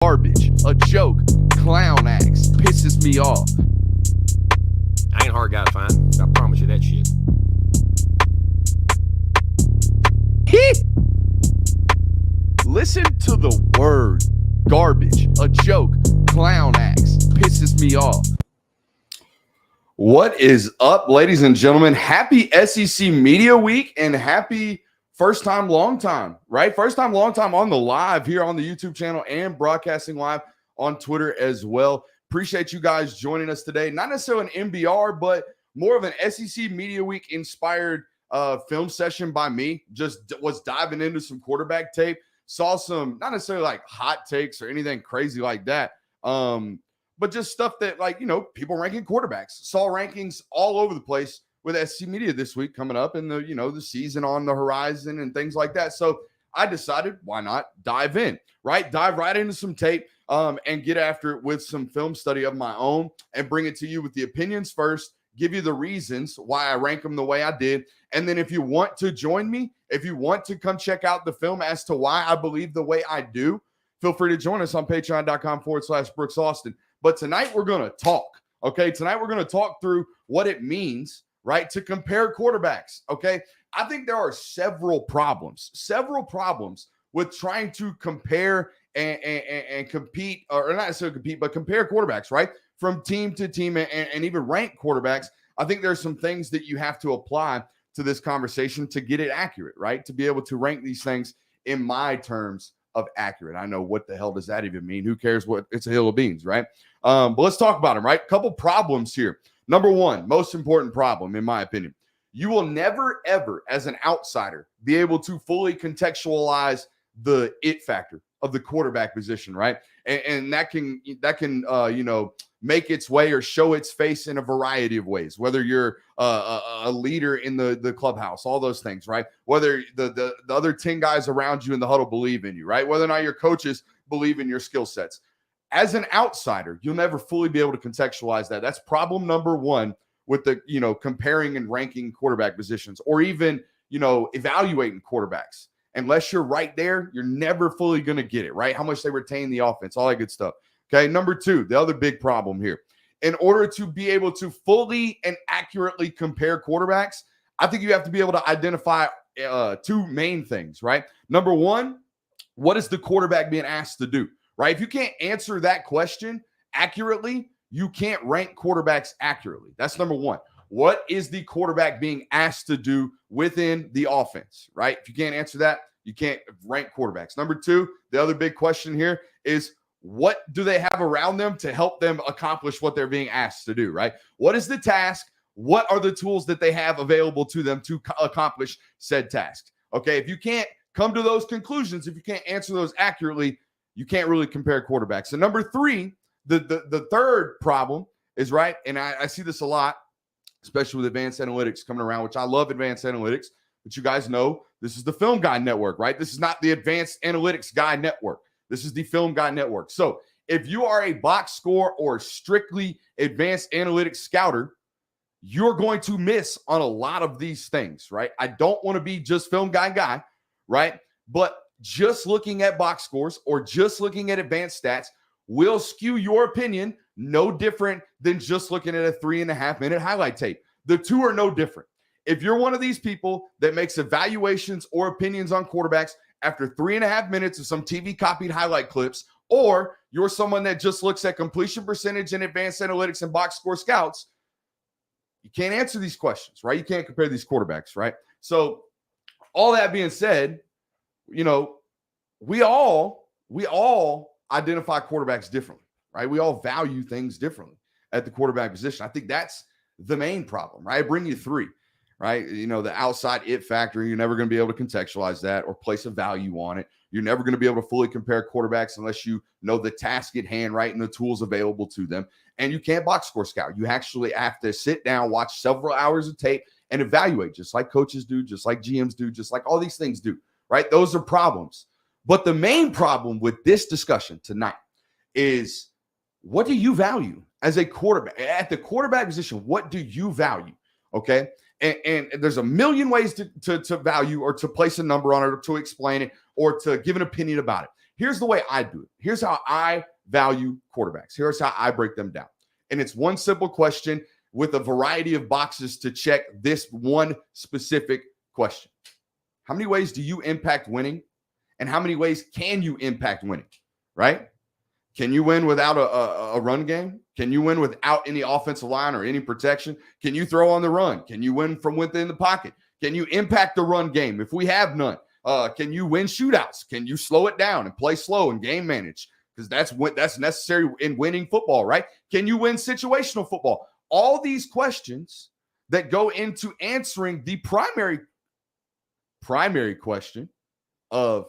garbage, a joke, clown acts, pisses me off. I ain't a hard guy to find. I promise you that shit. Listen to the word garbage, a joke, clown acts, pisses me off. What is up, ladies and gentlemen? Happy SEC Media Week and happy first time, long time, right? First time, long time on the live here on the YouTube channel and broadcasting live on Twitter as well. Appreciate you guys joining us today. Not necessarily an MBR, but more of an SEC Media Week inspired film session by me. Just was diving into some quarterback tape. Saw some, not necessarily like hot takes or anything crazy like that. But just stuff that, like, you know, people ranking quarterbacks. Saw rankings all over the place with SEC Media this week coming up and the, you know, the season on the horizon and things like that. So I decided, why not dive in, right? Dive right into some tape and get after it with some film study of my own and bring it to you with the opinions first, give you the reasons why I rank them the way I did. And then if you want to join me, if you want to come check out the film as to why I believe the way I do, feel free to join us on patreon.com/Brooks Austin. But tonight we're going to talk, okay? Tonight we're going to talk through what it means, right, to compare quarterbacks, okay? I think there are several problems with trying to compare and compete, or not necessarily compete, but compare quarterbacks, right, from team to team and even rank quarterbacks. I think there's some things that you have to apply to this conversation to get it accurate, right, to be able to rank these things in my terms of accurate. I know, what the hell does that even mean? Who cares? What, it's a hill of beans, right? But let's talk about them, right? Couple problems here. Number one, most important problem, in my opinion, you will never, ever, as an outsider, be able to fully contextualize the it factor of the quarterback position, right? And that can you know, make its way or show its face in a variety of ways, whether you're a leader in the clubhouse, all those things, right? Whether the other 10 guys around you in the huddle believe in you, right? Whether or not your coaches believe in your skill sets. As an outsider, you'll never fully be able to contextualize that. That's problem number one with the, you know, comparing and ranking quarterback positions, or even, you know, evaluating quarterbacks. Unless you're right there, you're never fully going to get it, right? How much they retain the offense, all that good stuff. Okay, number two, the other big problem here. In order to be able to fully and accurately compare quarterbacks, I think you have to be able to identify two main things, right? Number one, what is the quarterback being asked to do, right? If you can't answer that question accurately, you can't rank quarterbacks accurately. That's number one. What is the quarterback being asked to do within the offense, right? If you can't answer that, you can't rank quarterbacks. Number two, the other big question here is, what do they have around them to help them accomplish what they're being asked to do, right? What is the task? What are the tools that they have available to them to accomplish said task? Okay, if you can't come to those conclusions, if you can't answer those accurately, you can't really compare quarterbacks. And number three, the third problem is, right, and I see this a lot, especially with advanced analytics coming around, which I love advanced analytics, but you guys know this is the Film Guy Network, right? This is not the Advanced Analytics Guy Network. This is the Film Guy Network. So if you are a box score or strictly advanced analytics scouter, you're going to miss on a lot of these things, right? I don't want to be just Film Guy, right? But just looking at box scores or just looking at advanced stats will skew your opinion no different than just looking at a 3.5-minute highlight tape. The two are no different. If you're one of these people that makes evaluations or opinions on quarterbacks after 3.5 minutes of some TV copied highlight clips, or you're someone that just looks at completion percentage and advanced analytics and box score scouts, you can't answer these questions, right? You can't compare these quarterbacks, right? So all that being said, you know, we all identify quarterbacks differently, right? We all value things differently at the quarterback position. I think that's the main problem, right? I bring you three, right? You know, the outside it factor, you're never going to be able to contextualize that or place a value on it. You're never going to be able to fully compare quarterbacks unless you know the task at hand, right, and the tools available to them. And you can't box score scout. You actually have to sit down, watch several hours of tape, and evaluate, just like coaches do, just like GMs do, just like all these things do, right? Those are problems. But the main problem with this discussion tonight is, what do you value as a quarterback? At the quarterback position, what do you value? Okay. And there's a million ways to value or to place a number on it or to explain it or to give an opinion about it. Here's the way I do it. Here's how I value quarterbacks. Here's how I break them down. And it's one simple question with a variety of boxes to check this one specific question. How many ways do you impact winning? And how many ways can you impact winning, right? Can you win without a run game? Can you win without any offensive line or any protection? Can you throw on the run? Can you win from within the pocket? Can you impact the run game if we have none? Can you win shootouts? Can you slow it down and play slow and game manage? Because that's necessary in winning football, right? Can you win situational football? All these questions that go into answering the primary question of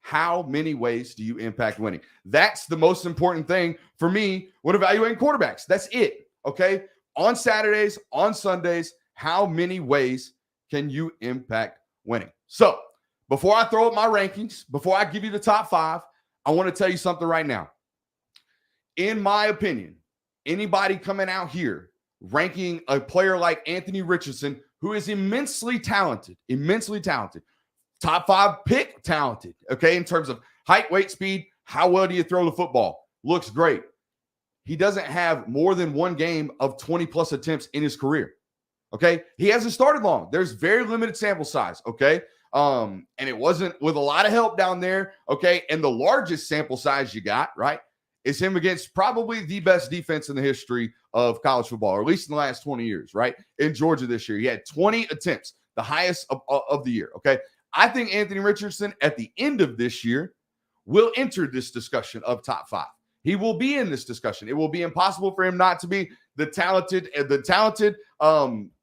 how many ways do you impact winning? That's the most important thing for me when evaluating quarterbacks. That's it, okay? On Saturdays, on Sundays, how many ways can you impact winning? So before I throw up my rankings, before I give you the top 5, I want to tell you something right now. In my opinion, anybody coming out here ranking a player like Anthony Richardson, who is immensely talented, top 5 pick talented, okay, in terms of height, weight, speed, how well do you throw the football? Looks great. He doesn't have more than one game of 20-plus attempts in his career, okay? He hasn't started long. There's very limited sample size, okay? And it wasn't with a lot of help down there, okay? And the largest sample size you got, right, is him against probably the best defense in the history of college football, or at least in the last 20 years, right? In Georgia this year, he had 20 attempts, the highest of the year, okay? I think Anthony Richardson at the end of this year will enter this discussion of top 5. He will be in this discussion. It will be impossible for him not to be. The talented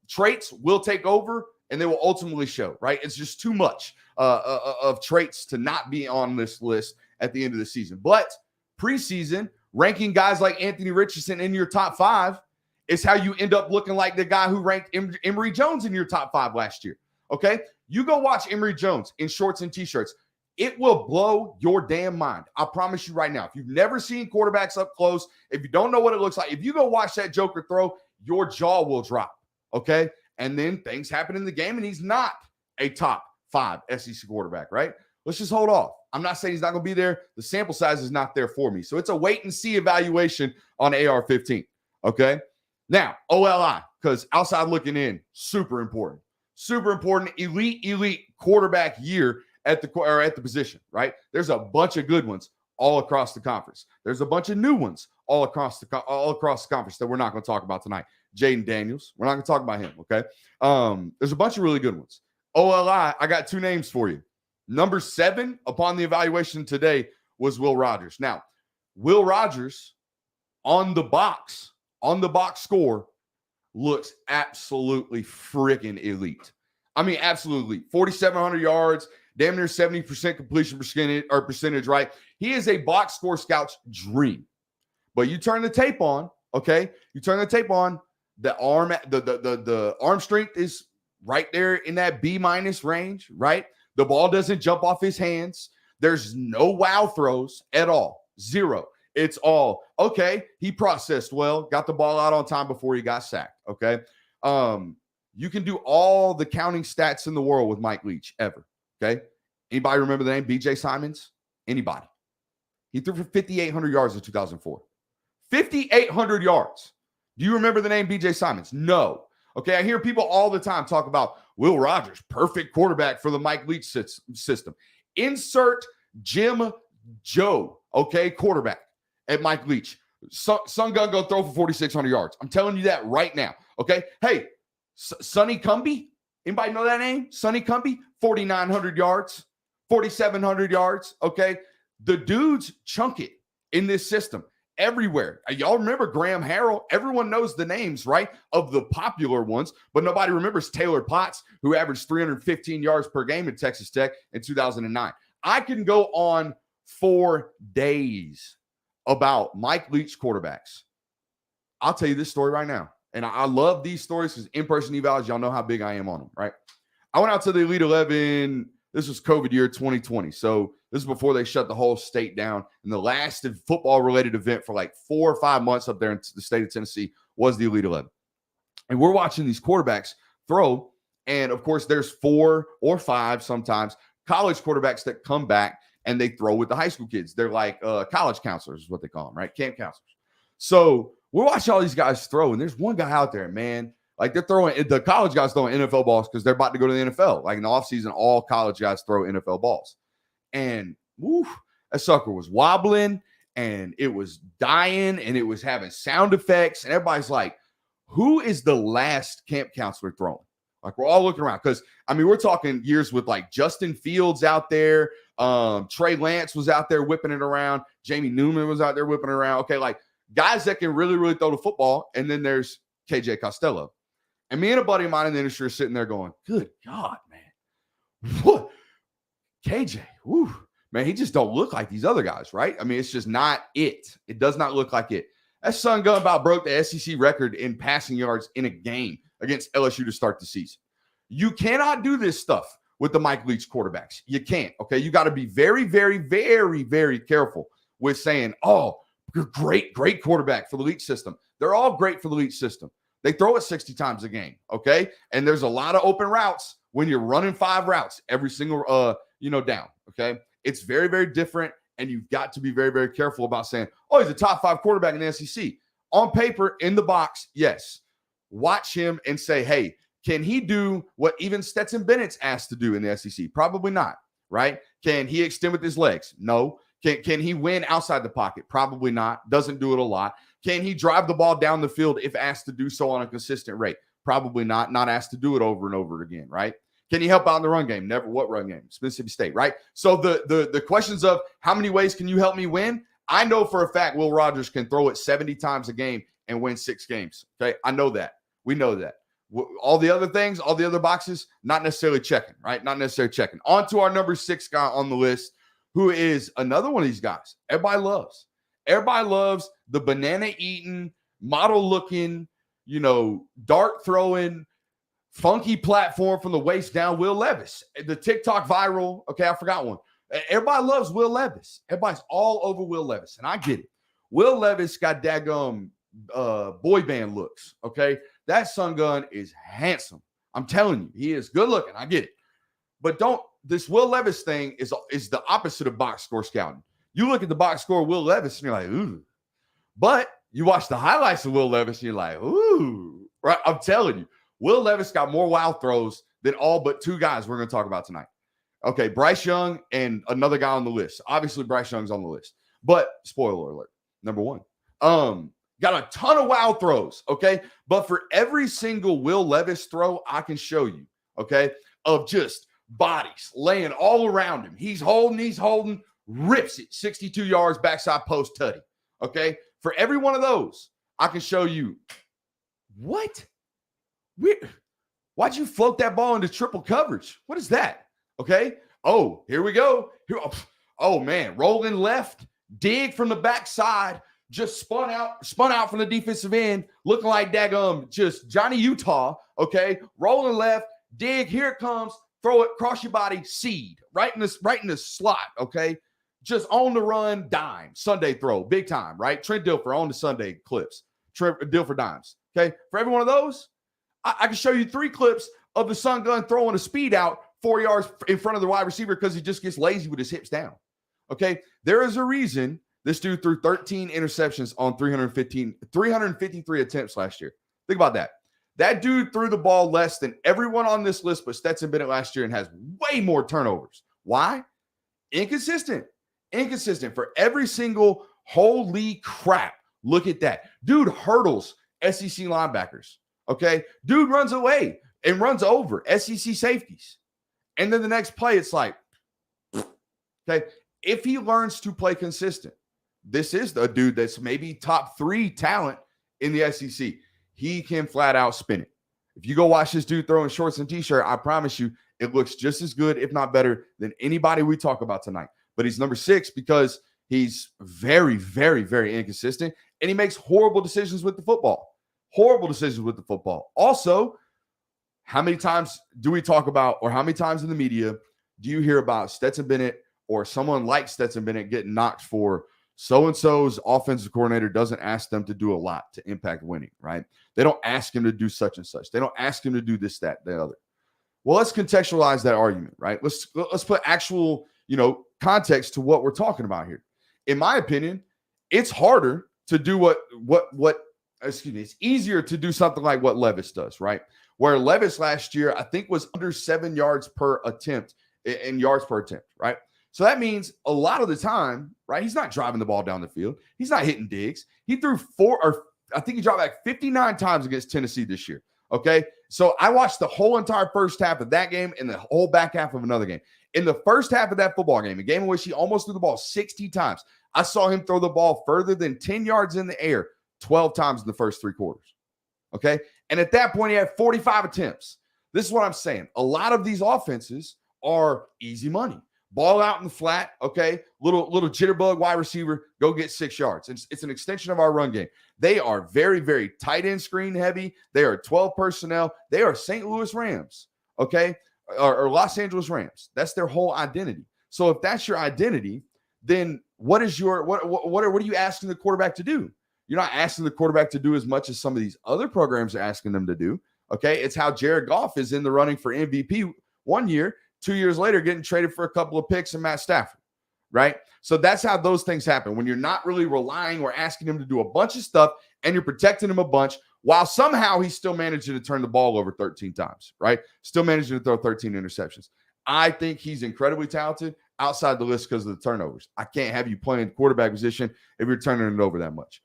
traits will take over, and they will ultimately show, right? It's just too much of traits to not be on this list at the end of the season. But preseason, ranking guys like Anthony Richardson in your top 5 is how you end up looking like the guy who ranked Emory Jones in your top 5 last year, okay? You go watch Emory Jones in shorts and T-shirts. It will blow your damn mind. I promise you right now. If you've never seen quarterbacks up close, if you don't know what it looks like, if you go watch that Joker throw, your jaw will drop, okay? And then things happen in the game, and he's not a top 5 SEC quarterback, right? Let's just hold off. I'm not saying he's not going to be there. The sample size is not there for me. So it's a wait-and-see evaluation on AR-15, okay? Now, OLI, because outside looking in, super important. Super important, elite quarterback year at the position, right? There's a bunch of good ones all across the conference. There's a bunch of new ones all across the conference that we're not going to talk about tonight. Jaden Daniels, we're not going to talk about him, okay? There's a bunch of really good ones. OLI, I got 2 names for you. Number 7 upon the evaluation today was Will Rogers. Now, Will Rogers on the box score looks absolutely freaking elite. I mean, absolutely. 4,700 yards, damn near 70% completion percentage, right? He is a box score scout's dream. But you turn the tape on, okay? You turn the tape on, the arm strength is right there in that B- range, right? The ball doesn't jump off his hands. There's no wow throws at all. 0. It's all, okay, he processed well, got the ball out on time before he got sacked, okay? You can do all the counting stats in the world with Mike Leach ever, okay? Anybody remember the name BJ Simons? Anybody? He threw for 5,800 yards in 2004. 5,800 yards. Do you remember the name BJ Simons? No. Okay, I hear people all the time talk about Will Rogers, perfect quarterback for the Mike Leach system. Insert Jim Joe, okay, quarterback at Mike Leach. Son Gun go throw for 4,600 yards. I'm telling you that right now, okay? Hey, Sonny Cumbie, anybody know that name? Sonny Cumbie, 4,900 yards, 4,700 yards, okay? The dudes chunk it in this system everywhere. Y'all remember Graham Harrell? Everyone knows the names, right, of the popular ones, but nobody remembers Taylor Potts, who averaged 315 yards per game at Texas Tech in 2009. I can go on for days about Mike Leach quarterbacks. I'll tell you this story right now. And I love these stories because in-person evals, y'all know how big I am on them, right? I went out to the Elite 11. This was COVID year 2020. So this is before they shut the whole state down. And the last football-related event for like 4 or 5 months up there in the state of Tennessee was the Elite 11. And we're watching these quarterbacks throw. And, of course, there's 4 or 5 sometimes college quarterbacks that come back and they throw with the high school kids. They're like college counselors is what they call them, right? Camp counselors. So we're watching all these guys throw, and there's one guy out there, man. Like they're throwing, the college guys throwing NFL balls because they're about to go to the NFL. Like in the offseason, all college guys throw NFL balls. And that sucker was wobbling, and it was dying, and it was having sound effects. And everybody's like, who is the last camp counselor throwing? Like we're all looking around because, I mean, we're talking years with like Justin Fields out there. Trey Lance was out there whipping it around. Jamie Newman was out there whipping it around. Okay, like guys that can really, really throw the football. And then there's KJ Costello. And me and a buddy of mine in the industry are sitting there going, good God, man. What? KJ, whew, man, he just don't look like these other guys, right? I mean, it's just not it. It does not look like it. That son gun about broke the SEC record in passing yards in a game against LSU to start the season. You cannot do this stuff with the Mike Leach quarterbacks. You can't, okay? You got to be very, very, very, very careful with saying, oh, you're great quarterback for the Leach system. They're all great for the Leach system. They throw it 60 times a game, okay? And there's a lot of open routes when you're running 5 routes every single, down, okay? It's very, very different, and you've got to be very, very careful about saying, oh, he's a top 5 quarterback in the SEC. On paper, in the box, yes. Watch him and say, hey, can he do what even Stetson Bennett's asked to do in the SEC? Probably not, right? Can he extend with his legs? No. Can he win outside the pocket? Probably not. Doesn't do it a lot. Can he drive the ball down the field if asked to do so on a consistent rate? Probably not. Not asked to do it over and over again, right? Can he help out in the run game? Never. What run game? Mississippi State, right? So the questions of how many ways can you help me win? I know for a fact Will Rogers can throw it 70 times a game and win 6 games. Okay, I know that. We know that. All the other things, all the other boxes, not necessarily checking, right? Not necessarily checking. On to our number 6 guy on the list, who is another one of these guys everybody loves. Everybody loves the banana-eating, model-looking, dart-throwing, funky platform from the waist down, Will Levis. The TikTok viral, okay, I forgot one. Everybody loves Will Levis. Everybody's all over Will Levis, and I get it. Will Levis got daggum boy band looks, okay? That son gun is handsome. I'm telling you, he is good looking. I get it. But this Will Levis thing is the opposite of box score scouting. You look at the box score of Will Levis and you're like, ooh. But you watch the highlights of Will Levis and you're like, ooh. Right? I'm telling you, Will Levis got more wild throws than all but 2 guys we're going to talk about tonight. Okay, Bryce Young and another guy on the list. Obviously, Bryce Young's on the list. But spoiler alert, number 1. Got a ton of wild throws, okay? But for every single Will Levis throw, I can show you, okay, of just bodies laying all around him. He's holding, rips it 62 yards, backside post tutty, okay? For every one of those, I can show you, what? Why'd you float that ball into triple coverage? What is that? Okay. Oh, here we go. Oh, man, rolling left, dig from the backside, just spun out from the defensive end, looking like daggum, just Johnny Utah, okay? Rolling left, dig, here it comes, throw it, cross your body, seed, right in the slot, okay? Just on the run, dime, Sunday throw, big time, right? Trent Dilfer on the Sunday clips, Trent Dilfer dimes, okay? For every one of those, I can show you 3 clips of the son gun throwing a speed out 4 yards in front of the wide receiver because he just gets lazy with his hips down, okay? There is a reason this dude threw 13 interceptions on 353 attempts last year. Think about that. That dude threw the ball less than everyone on this list but Stetson Bennett last year and has way more turnovers. Why? Inconsistent. For every single holy crap. Look at that. Dude hurdles SEC linebackers. Okay? Dude runs away and runs over SEC safeties. And then the next play, it's like, okay, if he learns to play consistent, this is the dude that's maybe top 3 talent in the SEC. He can flat out spin it. If you go watch this dude throwing shorts and t-shirt, I promise you it looks just as good, if not better, than anybody we talk about tonight. But he's number 6 because he's very, very, very inconsistent, and he makes horrible decisions with the football. Also, how many times do we talk about, or how many times in the media do you hear about Stetson Bennett or someone like Stetson Bennett getting knocked for so-and-so's offensive coordinator doesn't ask them to do a lot to impact winning, right? They don't ask him to do such and such. They don't ask him to do this, that, the other. Well, let's contextualize that argument, right? Let's put actual, context to what we're talking about here. In my opinion, it's harder to do it's easier to do something like what Levis does, right? Where Levis last year, I think, was under 7 yards per attempt in yards per attempt, right? So that means a lot of the time, right, he's not driving the ball down the field. He's not hitting digs. He threw I think he dropped back 59 times against Tennessee this year, okay? So I watched the whole entire first half of that game and the whole back half of another game. In the first half of that football game, a game in which he almost threw the ball 60 times, I saw him throw the ball further than 10 yards in the air 12 times in the first 3 quarters, okay? And at that point, he had 45 attempts. This is what I'm saying. A lot of these offenses are easy money. Ball out in the flat, okay? Little jitterbug wide receiver, go get 6 yards. It's an extension of our run game. They are very, very tight end screen heavy. They are 12 personnel. They are St. Louis Rams, okay? Or Los Angeles Rams. That's their whole identity. So if that's your identity, then what are you asking the quarterback to do? You're not asking the quarterback to do as much as some of these other programs are asking them to do, okay? It's how Jared Goff is in the running for MVP 1 year. 2 years later, getting traded for a couple of picks and Matt Stafford, right? So that's how those things happen. When you're not really relying or asking him to do a bunch of stuff and you're protecting him a bunch while somehow he's still managing to turn the ball over 13 times, right? Still managing to throw 13 interceptions. I think he's incredibly talented outside the list because of the turnovers. I can't have you playing quarterback position if you're turning it over that much.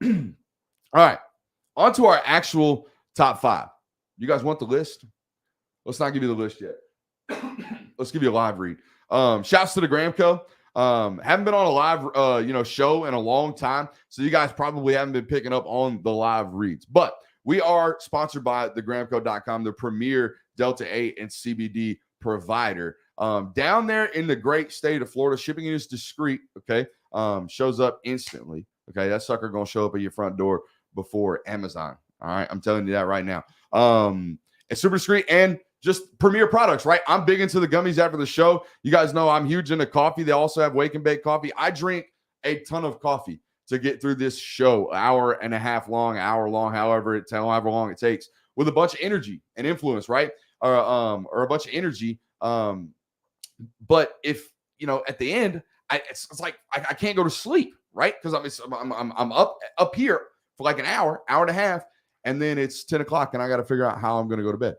All right, on to our actual top 5. You guys want the list? Let's not give you the list yet. Let's give you a live read. Shouts to the Gramco. Haven't been on a live show in a long time, so you guys probably haven't been picking up on the live reads. But we are sponsored by thegramco.com, the premier Delta 8 and CBD provider. Down there in the great state of Florida, shipping is discreet, okay? Shows up instantly, okay? That sucker going to show up at your front door before Amazon, all right? I'm telling you that right now. It's super discreet and just premier products, right? I'm big into the gummies after the show. You guys know I'm huge into coffee. They also have wake and bake coffee. I drink a ton of coffee to get through this show, hour long, however long it takes, with a bunch of energy and influence, right? Or a bunch of energy. But if at the end, it's like I can't go to sleep, right? Because I'm up here for like an hour and a half, and then it's 10 o'clock, and I got to figure out how I'm going to go to bed.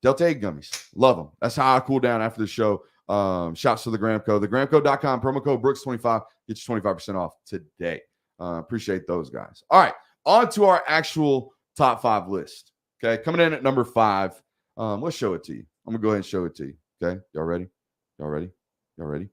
Delta 8 gummies. Love them. That's how I cool down after the show. Shouts to the Gramco. Thegramco.com, promo code Brooks25. Get you 25% off today. Appreciate those guys. All right, on to our actual top 5 list. Okay, coming in at number 5. Let's show it to you. I'm going to go ahead and show it to you. Okay, y'all ready? Y'all ready? Y'all ready?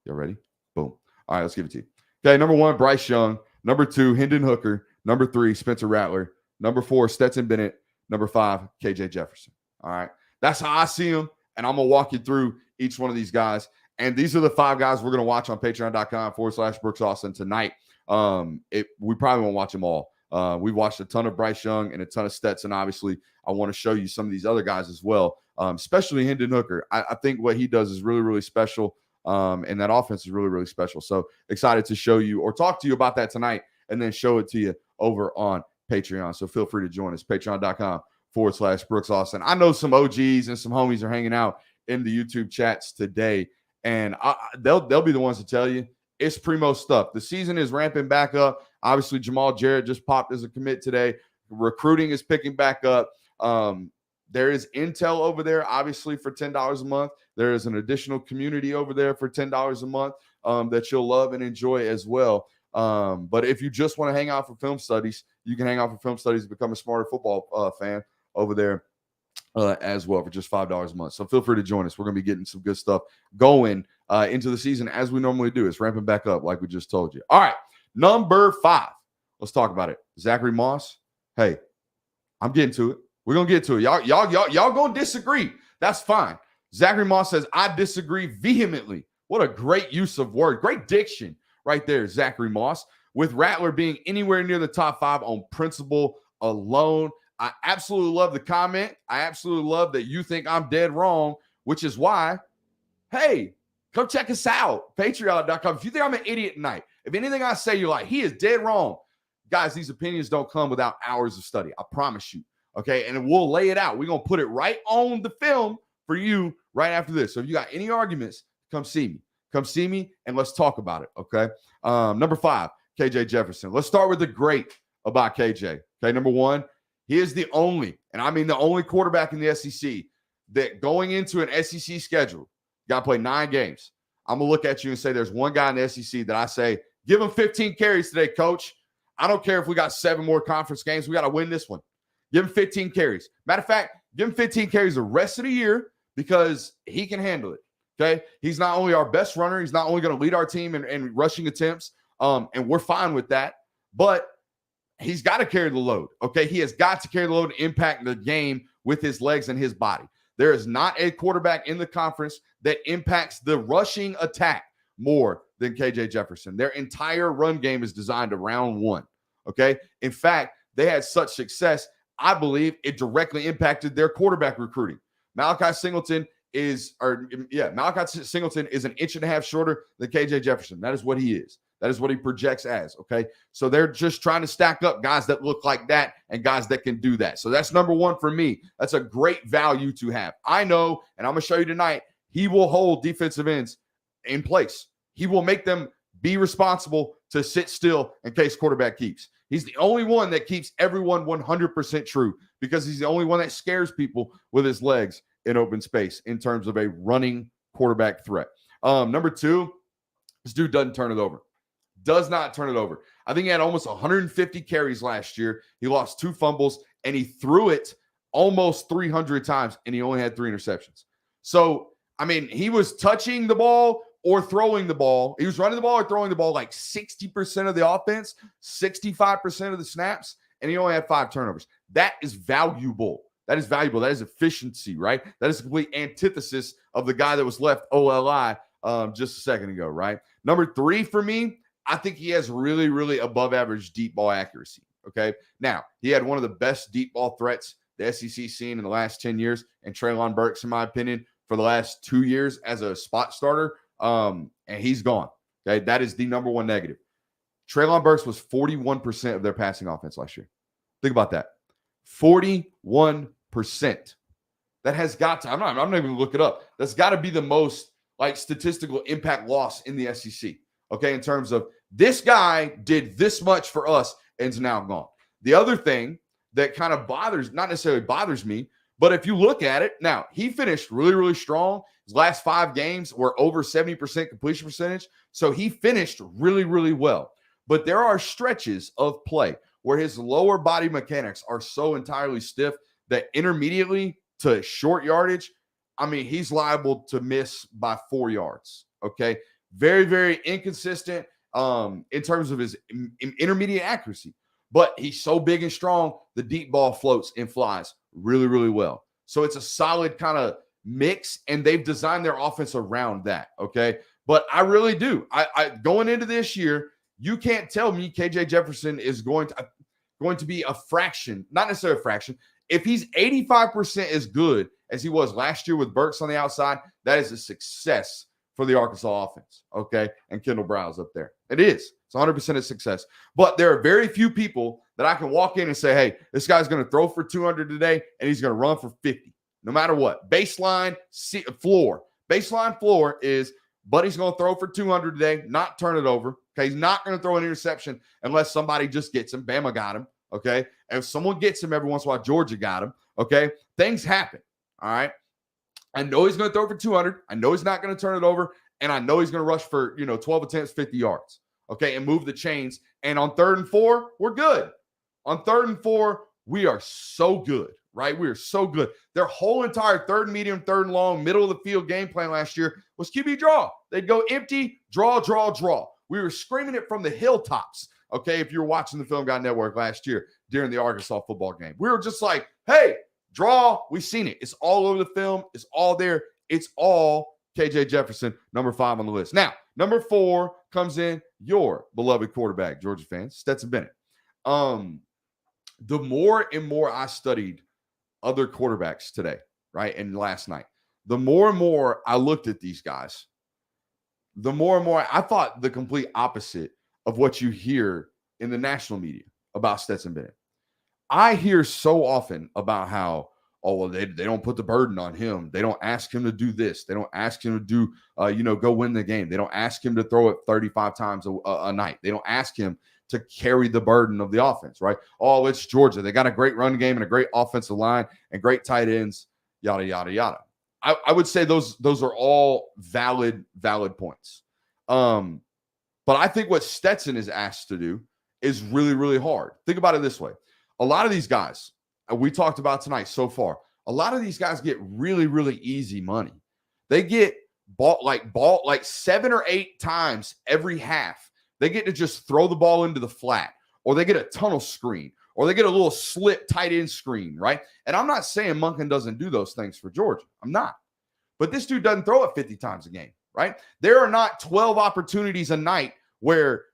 Y'all ready? Boom. All right, let's give it to you. Okay, number 1, Bryce Young. Number 2, Hendon Hooker. Number 3, Spencer Rattler. Number 4, Stetson Bennett. Number 5, KJ Jefferson. All right. That's how I see them. And I'm going to walk you through each one of these guys. And these are the 5 guys we're going to watch on patreon.com/Brooks Austin tonight. We probably won't watch them all. We watched a ton of Bryce Young and a ton of Stetson. Obviously, I want to show you some of these other guys as well, especially Hendon Hooker. I think what he does is really, really special. And that offense is really, really special. So excited to show you or talk to you about that tonight and then show it to you over on Patreon. So feel free to join us. Patreon.com/Brooks Austin. I know some OGs and some homies are hanging out in the YouTube chats today, and they'll be the ones to tell you it's primo stuff. The season is ramping back up. Obviously, Jamal Jarrett just popped as a commit today. Recruiting is picking back up. There is intel over there, obviously, for $10 a month. There is an additional community over there for $10 a month that you'll love and enjoy as well. But if you just want to hang out for film studies, you can hang out for film studies and become a smarter football fan over there as well for just $5 a month. So feel free to join us. We're going to be getting some good stuff going into the season as we normally do. It's ramping back up like we just told you. All right, number 5. Let's talk about it. Zachary Moss. Hey, I'm getting to it. We're going to get to it. Y'all going to disagree. That's fine. Zachary Moss says, I disagree vehemently. What a great use of word. Great diction right there, Zachary Moss. With Rattler being anywhere near the top 5 on principle alone. I absolutely love the comment. I absolutely love that you think I'm dead wrong, which is why, hey, come check us out. Patreon.com. If you think I'm an idiot tonight, if anything I say, you're like, he is dead wrong. Guys, these opinions don't come without hours of study. I promise you. Okay. And we'll lay it out. We're going to put it right on the film for you right after this. So if you got any arguments, come see me. come see me and let's talk about it, okay? Number 5, KJ Jefferson. Let's start with the great about KJ. Okay, number 1, he is the only, and I mean the only quarterback in the SEC that going into an SEC schedule, got to play 9 games. I'm going to look at you and say there's one guy in the SEC that I say, give him 15 carries today, coach. I don't care if we got 7 more conference games. We got to win this one. Give him 15 carries. Matter of fact, give him 15 carries the rest of the year because he can handle it, okay? He's not only our best runner, he's not only going to lead our team in rushing attempts, and we're fine with that, but he's got to carry the load, okay? He has got to carry the load and impact the game with his legs and his body. There is not a quarterback in the conference that impacts the rushing attack more than KJ Jefferson. Their entire run game is designed around one, okay? In fact, they had such success, I believe it directly impacted their quarterback recruiting. Malachi Singleton is an inch and a half shorter than KJ Jefferson. That is what he is. That is what he projects as, okay? So they're just trying to stack up guys that look like that and guys that can do that. So that's number 1 for me. That's a great value to have. I know, and I'm going to show you tonight, he will hold defensive ends in place. He will make them be responsible to sit still in case quarterback keeps. He's the only one that keeps everyone 100% true because he's the only one that scares people with his legs in open space in terms of a running quarterback threat. Number 2, this dude doesn't turn it over. Does not turn it over. I think he had almost 150 carries last year. He lost 2 fumbles, and he threw it almost 300 times, and he only had 3 interceptions. So, I mean, he was touching the ball or throwing the ball. He was running the ball or throwing the ball like 60% of the offense, 65% of the snaps, and he only had 5 turnovers. That is valuable. That is valuable. That is efficiency, right? That is a complete antithesis of the guy that was left OLI just a second ago, right? Number 3 for me, I think he has really, really above average deep ball accuracy, okay? Now, he had one of the best deep ball threats the SEC seen in the last 10 years, and Treylon Burks, in my opinion, for the last 2 years as a spot starter, and he's gone, okay? That is the number 1 negative. Treylon Burks was 41% of their passing offense last year. Think about that. 41%. That has got to, I'm not even going to look it up. That's got to be the most, like, statistical impact loss in the SEC, okay, in terms of this guy did this much for us and is now gone. The other thing that kind of not necessarily bothers me, but if you look at it, now he finished really, really strong. His last 5 games were over 70% completion percentage. So he finished really, really well. But there are stretches of play where his lower body mechanics are so entirely stiff that intermediately to short yardage, I mean, he's liable to miss by 4 yards, okay? Very, very inconsistent in terms of his intermediate accuracy. But he's so big and strong, the deep ball floats and flies really, really well. So it's a solid kind of mix, and they've designed their offense around that, okay? But I really do. I going into this year, you can't tell me KJ Jefferson is going to be a fraction, not necessarily a fraction. If he's 85% as good as he was last year with Burks on the outside, that is a success for the Arkansas offense, okay? And Kendall Browse up there. It is. It's 100% a success. But there are very few people that I can walk in and say, hey, this guy's going to throw for 200 today, and he's going to run for 50, no matter what. Baseline floor. Baseline floor is Buddy's going to throw for 200 today, not turn it over. Okay, he's not going to throw an interception unless somebody just gets him. Bama got him, okay? And if someone gets him every once in a while, Georgia got him, okay? Things happen, all right? I know he's going to throw for 200. I know he's not going to turn it over. And I know he's going to rush for, 12 attempts, 50 yards. Okay, and move the chains. And on 3rd and 4, we're good. On 3rd and 4, we are so good, right? We are so good. Their whole entire 3rd and medium, 3rd and long, middle of the field game plan last year was QB draw. They'd go empty, draw, draw, draw. We were screaming it from the hilltops, okay, if you were watching the Film Guy Network last year during the Arkansas football game. We were just like, hey, draw. We've seen it. It's all over the film. It's all there. It's all KJ Jefferson, number 5 on the list. Now, number 4 comes in your beloved quarterback, Georgia fans, Stetson Bennett. The more and more I studied other quarterbacks today, right, and last night, the more and more I looked at these guys, the more and more I thought the complete opposite of what you hear in the national media about Stetson Bennett. I hear so often about how, Oh, well, they don't put the burden on him. They don't ask him to do this. They don't ask him to do, go win the game. They don't ask him to throw it 35 times a night. They don't ask him to carry the burden of the offense, right? Oh, it's Georgia. They got a great run game and a great offensive line and great tight ends, yada, yada, yada. I would say those are all valid points. But I think what Stetson is asked to do is really, really hard. Think about it this way. A lot of these guys we talked about tonight so far, a lot of these guys get really, really easy money. They get ball like 7 or 8 times every half. They get to just throw the ball into the flat, or they get a tunnel screen, or they get a little slip tight end screen, right? And I'm not saying Monken doesn't do those things for Georgia. I'm not. But this dude doesn't throw it 50 times a game, right? There are not 12 opportunities a night where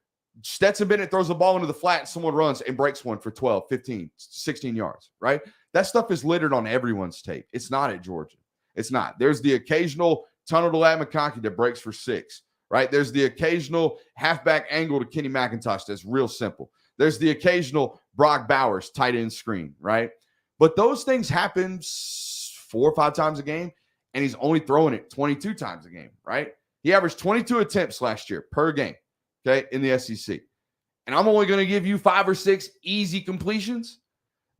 Stetson Bennett throws the ball into the flat and someone runs and breaks one for 12, 15, 16 yards, right? That stuff is littered on everyone's tape. It's not at Georgia. It's not. There's the occasional tunnel to Ladd McConkey that breaks for 6, right? There's the occasional halfback angle to Kenny McIntosh that's real simple. There's the occasional Brock Bowers tight end screen, right? But those things happen 4 or 5 times a game, and he's only throwing it 22 times a game, right? He averaged 22 attempts last year per game, okay, in the SEC. And I'm only going to give you 5 or 6 easy completions.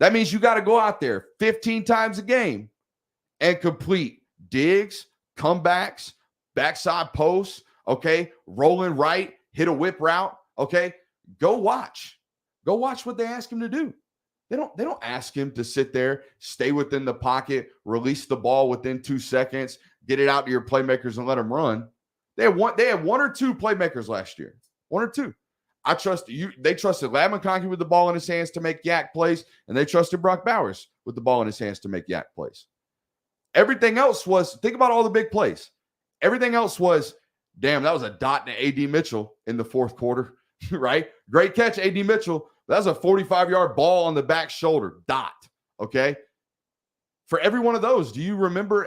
That means you got to go out there 15 times a game and complete digs, comebacks, backside posts, okay, rolling right, hit a whip route, okay? Go watch. Go watch what they ask him to do. They don't ask him to sit there, stay within the pocket, release the ball within 2 seconds, get it out to your playmakers and let them run. They had 1 or 2 playmakers last year. 1 or 2. I trust you. They trusted Ladd McConkey with the ball in his hands to make yak plays, and they trusted Brock Bowers with the ball in his hands to make yak plays. Everything else was, think about all the big plays. Everything else was, damn, that was a dot to A.D. Mitchell in the 4th quarter, right? Great catch, A.D. Mitchell. That was a 45-yard ball on the back shoulder, dot, okay? For every one of those, do you remember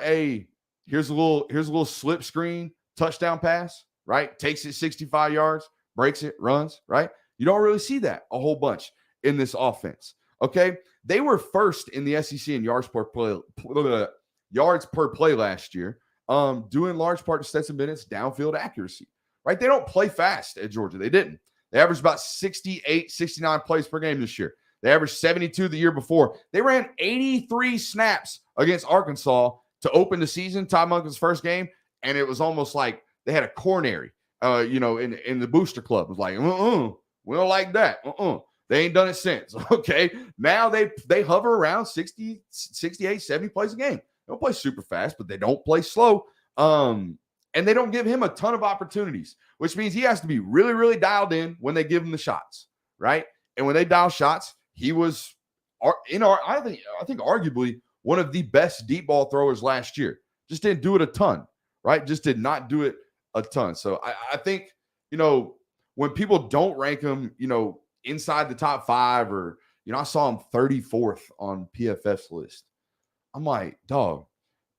here's a little slip screen touchdown pass, right? Takes it 65 yards, breaks it, runs, right? You don't really see that a whole bunch in this offense, okay? They were first in the SEC in yards per play last year, due in large part to Stetson Bennett's downfield accuracy, right? They don't play fast at Georgia. They didn't. They averaged about 68, 69 plays per game this year. They averaged 72 the year before. They ran 83 snaps against Arkansas to open the season, Todd Monken's first game, and it was almost like they had a coronary, in the booster club. It was like, we don't like that. They ain't done it since, okay? Now they hover around 60, 68, 70 plays a game. They don't play super fast, but they don't play slow. And they don't give him a ton of opportunities, which means he has to be really, really dialed in when they give him the shots, right? And when they dial shots, he was, I think arguably one of the best deep ball throwers last year. Just didn't do it a ton, right? Just did not do it a ton. So I think, when people don't rank him, inside the top 5, or, I saw him 34th on PFF's list. I'm like, dog,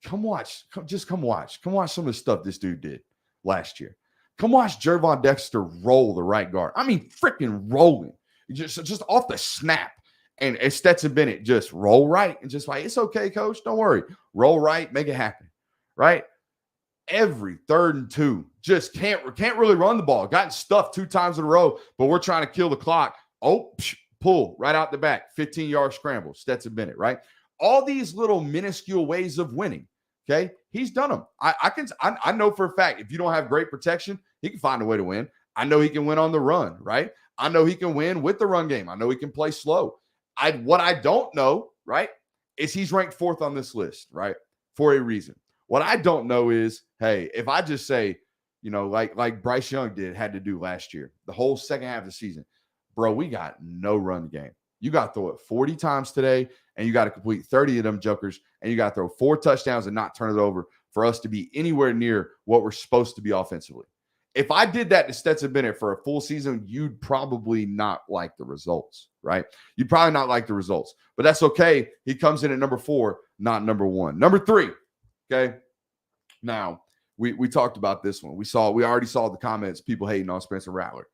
come watch some of the stuff this dude did last year. Come watch Jervon Dexter roll the right guard. I mean, freaking rolling. Just off the snap. And Stetson Bennett just roll right and just like, it's okay, coach. Don't worry. Roll right, make it happen. Right? Every 3rd and 2. Just can't really run the ball. Gotten stuffed 2 times in a row, but we're trying to kill the clock. Oh, pull right out the back. 15-yard scramble. Stetson Bennett, right? All these little minuscule ways of winning. Okay, he's done them. I know for a fact, if you don't have great protection, he can find a way to win. I know he can win on the run, right? I know he can win with the run game. I know he can play slow. What I don't know, right, is he's ranked 4th on this list, right, for a reason. What I don't know is, hey, if I just say, like Bryce Young had to do last year, the whole second half of the season, bro, we got no run game. You got to throw it 40 times today, and you got to complete 30 of them jokers, and you got to throw 4 touchdowns and not turn it over for us to be anywhere near what we're supposed to be offensively. If I did that to Stetson Bennett for a full season, you'd probably not like the results, right? You'd probably not like the results, but that's okay. He comes in at number 4, not number 1. Number 3, okay? Now, we talked about this one. We already saw the comments, people hating on Spencer Rattler.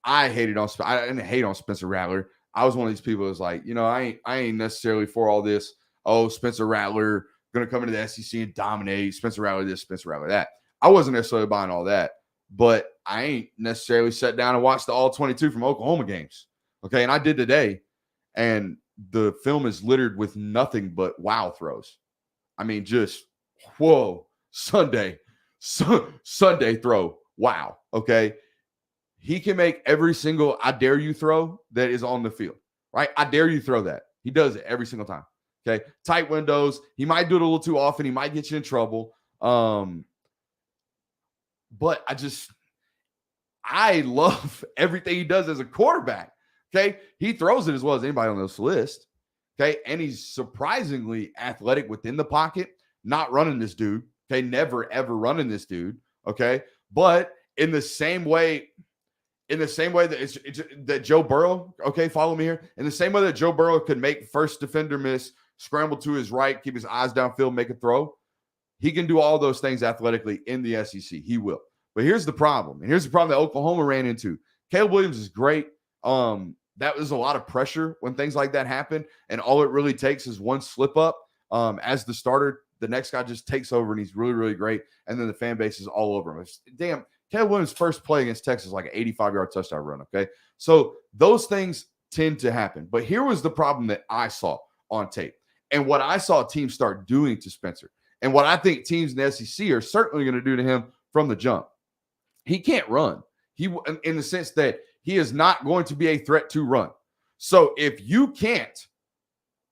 I didn't hate on Spencer Rattler. I was one of these people that was like, I ain't necessarily for all this. oh, Spencer Rattler going to come into the SEC and dominate. Spencer Rattler this, Spencer Rattler that. I wasn't necessarily buying all that, but I ain't necessarily sat down and watched the all 22 from Oklahoma games. Okay, and I did today, and the film is littered with nothing but wow throws. I mean, just whoa, Sunday throw. Wow. Okay. He can make every single I dare you throw that is on the field, right? I dare you throw that. He does it every single time. Okay. Tight windows. He might do it a little too often. He might get you in trouble. But I love everything he does as a quarterback. Okay. He throws it as well as anybody on this list. Okay. And he's surprisingly athletic within the pocket, not running this dude. Okay. Never, ever running this dude. Okay. But in the same way that Joe Burrow, okay, follow me here. In the same way that Joe Burrow could make first defender miss, scramble to his right, keep his eyes downfield, make a throw, he can do all those things athletically in the SEC. He will. But here's the problem. And here's the problem that Oklahoma ran into. Caleb Williams is great. That was a lot of pressure when things like that happen. And all it really takes is one slip up as the starter. The next guy just takes over, and he's really, really great. And then the fan base is all over him. Damn, Caleb Williams' first play against Texas, like an 85-yard touchdown run, okay? So those things tend to happen. But here was the problem that I saw on tape, and what I saw teams start doing to Spencer, and what I think teams in the SEC are certainly going to do to him from the jump. He can't run. In the sense that he is not going to be a threat to run. So if you can't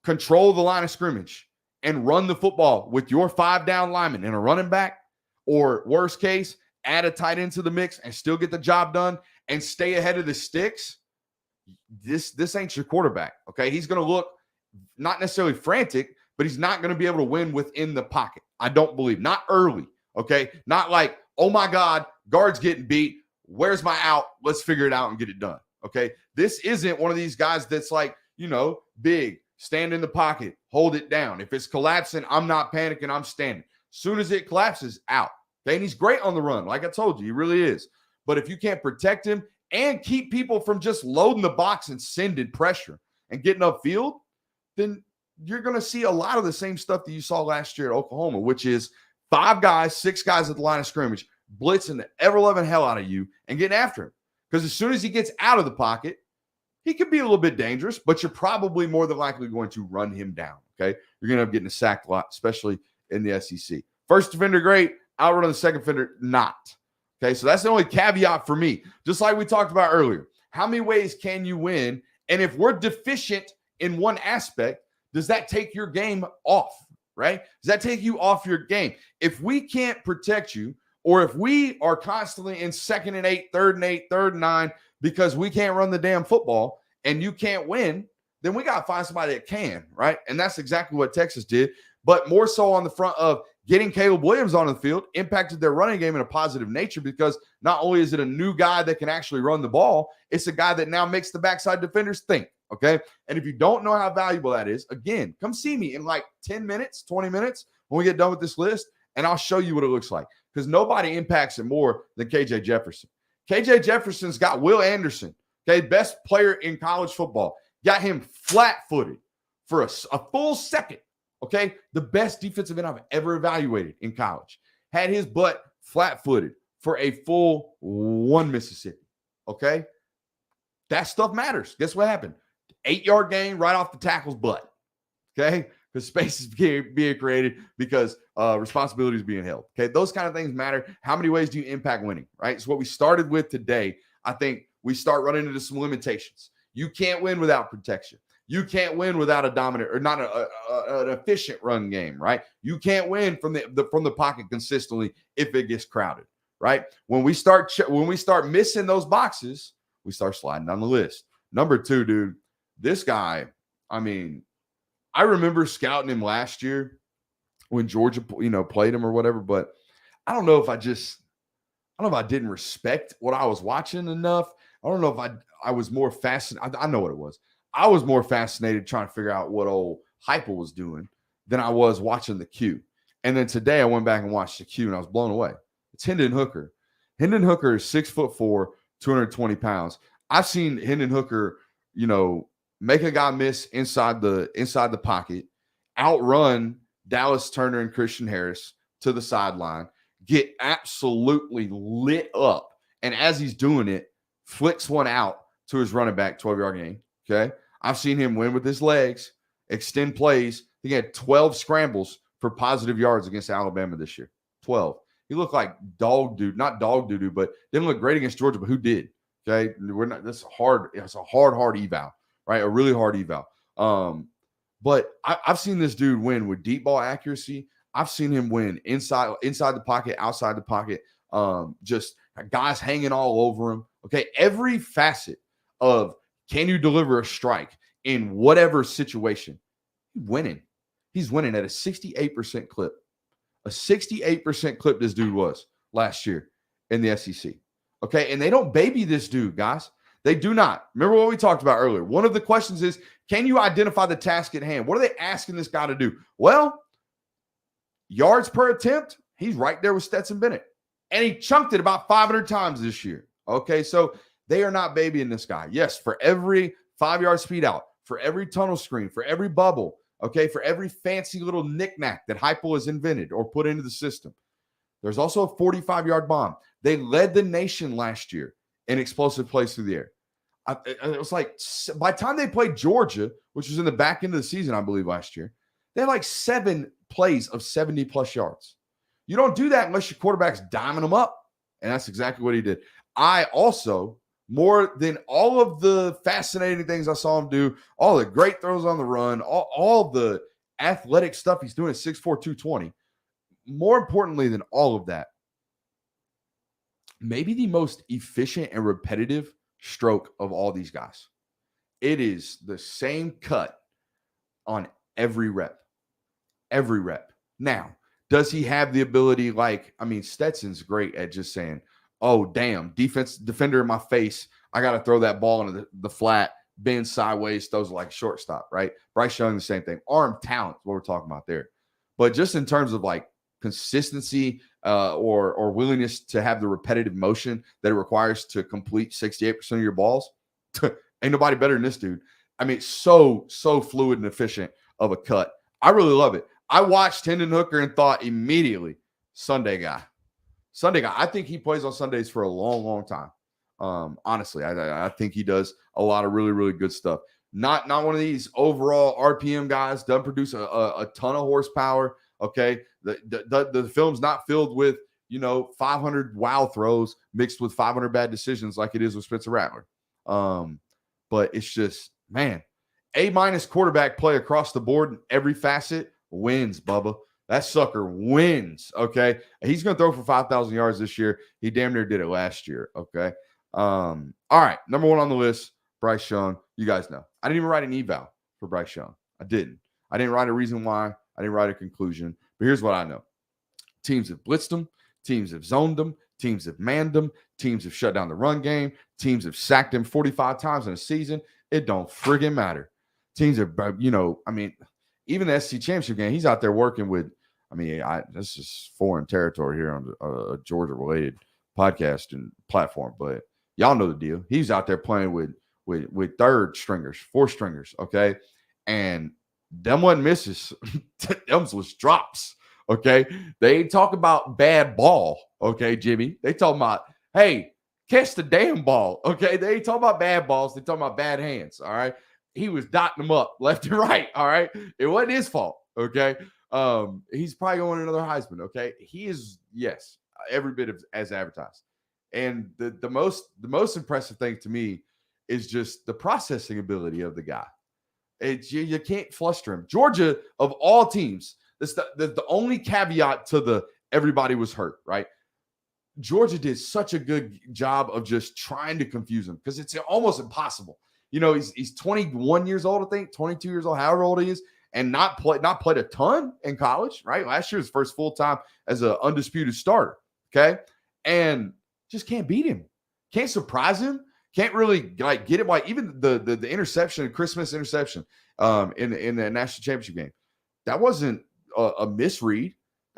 control the line of scrimmage and run the football with your 5-down lineman and a running back, or worst case, add a tight end to the mix and still get the job done and stay ahead of the sticks, this ain't your quarterback, okay? He's going to look not necessarily frantic, but he's not going to be able to win within the pocket. I don't believe. Not early, okay? Not like, oh, my God, guard's getting beat. Where's my out? Let's figure it out and get it done, okay? This isn't one of these guys that's like, big, stand in the pocket, hold it down. If it's collapsing, I'm not panicking, I'm standing. Soon as it collapses, out. Okay, and he's great on the run. Like I told you, he really is. But if you can't protect him and keep people from just loading the box and sending pressure and getting upfield, then you're going to see a lot of the same stuff that you saw last year at Oklahoma, which is 5 guys, 6 guys at the line of scrimmage, blitzing the ever-loving hell out of you and getting after him. Because as soon as he gets out of the pocket, he could be a little bit dangerous, but you're probably more than likely going to run him down, okay? You're going to end up getting sacked a lot, especially in the SEC. First defender, great. Outrun the second defender, not. Okay, so that's the only caveat for me. Just like we talked about earlier. How many ways can you win? And if we're deficient in one aspect, does that take your game off, right? Does that take you off your game? If we can't protect you, or if we are constantly in 2nd and 8, 3rd and 8, 3rd and 9, because we can't run the damn football and you can't win, then we got to find somebody that can, right? And that's exactly what Texas did, but more so on the front of getting Caleb Williams on the field impacted their running game in a positive nature, because not only is it a new guy that can actually run the ball, it's a guy that now makes the backside defenders think, okay? And if you don't know how valuable that is, again, come see me in like 10 minutes, 20 minutes when we get done with this list, and I'll show you what it looks like, because nobody impacts it more than KJ Jefferson. KJ Jefferson's got Will Anderson, okay, best player in college football, got him flat-footed for a full second, okay? The best defensive end I've ever evaluated in college. Had his butt flat-footed for a full 1 Mississippi, okay? That stuff matters. Guess what happened? 8-yard gain right off the tackle's butt, okay? Because space is being created, because responsibility is being held, okay? Those kind of things matter. How many ways do you impact winning, right? So what we started with today, I think we start running into some limitations. You can't win without protection. You can't win without a dominant or not an efficient run game, right? You can't win from the pocket consistently if it gets crowded, right? When we start missing those boxes, we start sliding down the list. Number 2, dude, this guy, I mean, I remember scouting him last year when Georgia, played him or whatever, but I don't know if I didn't respect what I was watching enough. I don't know if I was more fascinated. I know what it was. I was more fascinated trying to figure out what old Heupel was doing than I was watching the Q. And then today I went back and watched the Q, and I was blown away. It's Hendon Hooker. Hendon Hooker is 6'4", 220 pounds. I've seen Hendon Hooker, make a guy miss inside the pocket outrun Dallas Turner and Christian Harris to the sideline, get absolutely lit up. And as he's doing it, flicks one out to his running back, 12-yard gain. Okay. I've seen him win with his legs, extend plays. He had 12 scrambles for positive yards against Alabama this year. 12. He looked like dog dude, not dog doo-doo, but didn't look great against Georgia, but who did? Okay. That's hard. It's a hard eval, right? A really hard eval. But I've seen this dude win with deep ball accuracy. I've seen him win inside the pocket, outside the pocket, just guys hanging all over him. Okay, every facet of can you deliver a strike in whatever situation, winning. He's winning at a 68% clip. A 68% clip this dude was last year in the SEC. Okay, and they don't baby this dude, guys. They do not. Remember what we talked about earlier. One of the questions is, can you identify the task at hand? What are they asking this guy to do? Well, yards per attempt, he's right there with Stetson Bennett. And he chunked it about 500 times this year. Okay, so they are not babying this guy. Yes, for every 5-yard speed out, for every tunnel screen, for every bubble, okay, for every fancy little knickknack that Heupel has invented or put into the system, there's also a 45-yard bomb. They led the nation last year in explosive plays through the air. It was like by the time they played Georgia, which was in the back end of the season, I believe, last year, they had like 7 plays of 70-plus yards. You don't do that unless your quarterback's diming them up, and that's exactly what he did. I also, more than all of the fascinating things I saw him do, all the great throws on the run, all the athletic stuff he's doing at 6'4", 220, more importantly than all of that, maybe the most efficient and repetitive stroke of all these guys. It is the same cut on every rep. Every rep. Now, does he have the ability Stetson's great at just saying, oh, damn, defender in my face. I got to throw that ball into the flat, bend sideways, throws like shortstop, right? Bryce Young, the same thing. Arm talent, what we're talking about there. But just in terms of like consistency or willingness to have the repetitive motion that it requires to complete 68% of your balls, ain't nobody better than this dude. I mean, so fluid and efficient of a cut. I really love it. I watched Hendon Hooker and thought immediately, Sunday guy. I think he plays on Sundays for a long, long time. Honestly, I think he does a lot of really, really good stuff. Not one of these overall RPM guys. Doesn't produce a ton of horsepower. Okay, the film's not filled with 500 wow throws mixed with 500 bad decisions like it is with Spencer Rattler. But it's just, man, A- quarterback play across the board in every facet wins, Bubba. That sucker wins, okay? He's going to throw for 5,000 yards this year. He damn near did it last year, okay? All right, number 1 on the list, Bryce Young. You guys know. I didn't even write an eval for Bryce Young. I didn't write a reason why. I didn't write a conclusion. But here's what I know. Teams have blitzed him. Teams have zoned him. Teams have manned him. Teams have shut down the run game. Teams have sacked him 45 times in a season. It don't friggin' matter. Teams are, even the SC championship game, he's out there working with, this is foreign territory here on a Georgia-related podcast and platform, but y'all know the deal. He's out there playing with third stringers, fourth stringers, okay? And them wasn't misses. Them was drops, okay? They ain't talking about bad ball, okay, Jimmy? They talking about, hey, catch the damn ball, okay? They ain't talking about bad balls. They talking about bad hands, all right? He was dotting them up left and right, all right? It wasn't his fault, okay? He's probably going another Heisman, okay? He is, yes, every bit as advertised. And the most impressive thing to me is just the processing ability of the guy. You can't fluster him. Georgia, of all teams, the only caveat to the everybody was hurt, right? Georgia did such a good job of just trying to confuse him because it's almost impossible. He's 21 years old, I think, 22 years old, however old he is, and not played a ton in college, right? Last year was first full time as an undisputed starter, okay? And just can't beat him. Can't surprise him. Can't really get it. Like even the interception, Christmas interception in the national championship game, that wasn't a misread.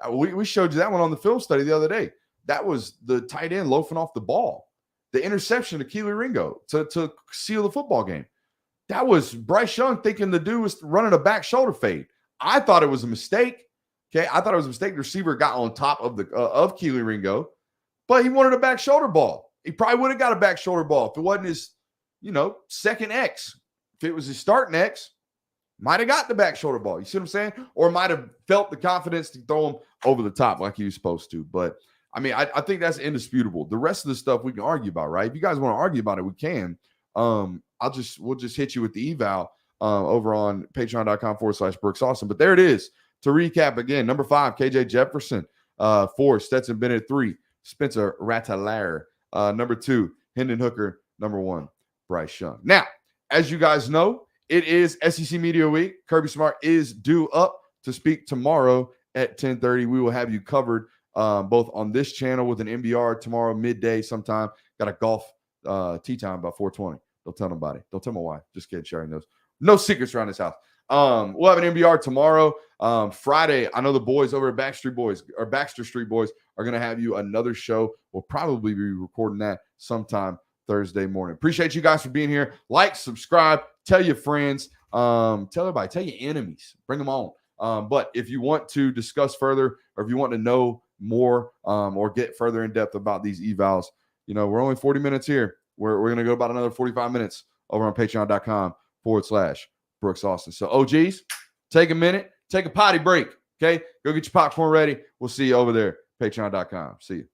We showed you that one on the film study the other day. That was the tight end loafing off the ball. The interception to Keely Ringo to seal the football game. That was Bryce Young thinking the dude was running a back shoulder fade. I thought it was a mistake. Okay, I thought it was a mistake. The receiver got on top of the of Keely Ringo, but he wanted a back shoulder ball. He probably would have got a back shoulder ball if it wasn't his, second X. If it was his starting X, might have got the back shoulder ball. You see what I'm saying? Or might have felt the confidence to throw him over the top like he was supposed to. But I mean, I think that's indisputable. The rest of the stuff we can argue about, right? If you guys want to argue about it, we can. We'll just hit you with the eval over on patreon.com/Brooks Austin. But there it is. To recap again, number 5, KJ Jefferson. 4, Stetson Bennett. 3, Spencer Rattler. Number 2, Hendon Hooker. Number 1, Bryce Young. Now, as you guys know, it is SEC Media Week. Kirby Smart is due up to speak tomorrow at 10:30. We will have you covered both on this channel with an MBR tomorrow midday sometime. Got a golf tee time about 4:20. Don't tell nobody. Don't tell my wife. Just kidding. Sharing those. No secrets around this house. We'll have an MBR tomorrow. Friday, I know the boys over at Baxter Street Boys are going to have you another show. We'll probably be recording that sometime Thursday morning. Appreciate you guys for being here. Like, subscribe, tell your friends, tell everybody, tell your enemies, bring them on. But if you want to discuss further, or if you want to know more, or get further in depth about these evals, we're only 40 minutes here. We're going to go about another 45 minutes over on patreon.com/Brooks Austin. So OGs, take a minute, take a potty break. Okay. Go get your popcorn ready. We'll see you over there. Patreon.com. See you.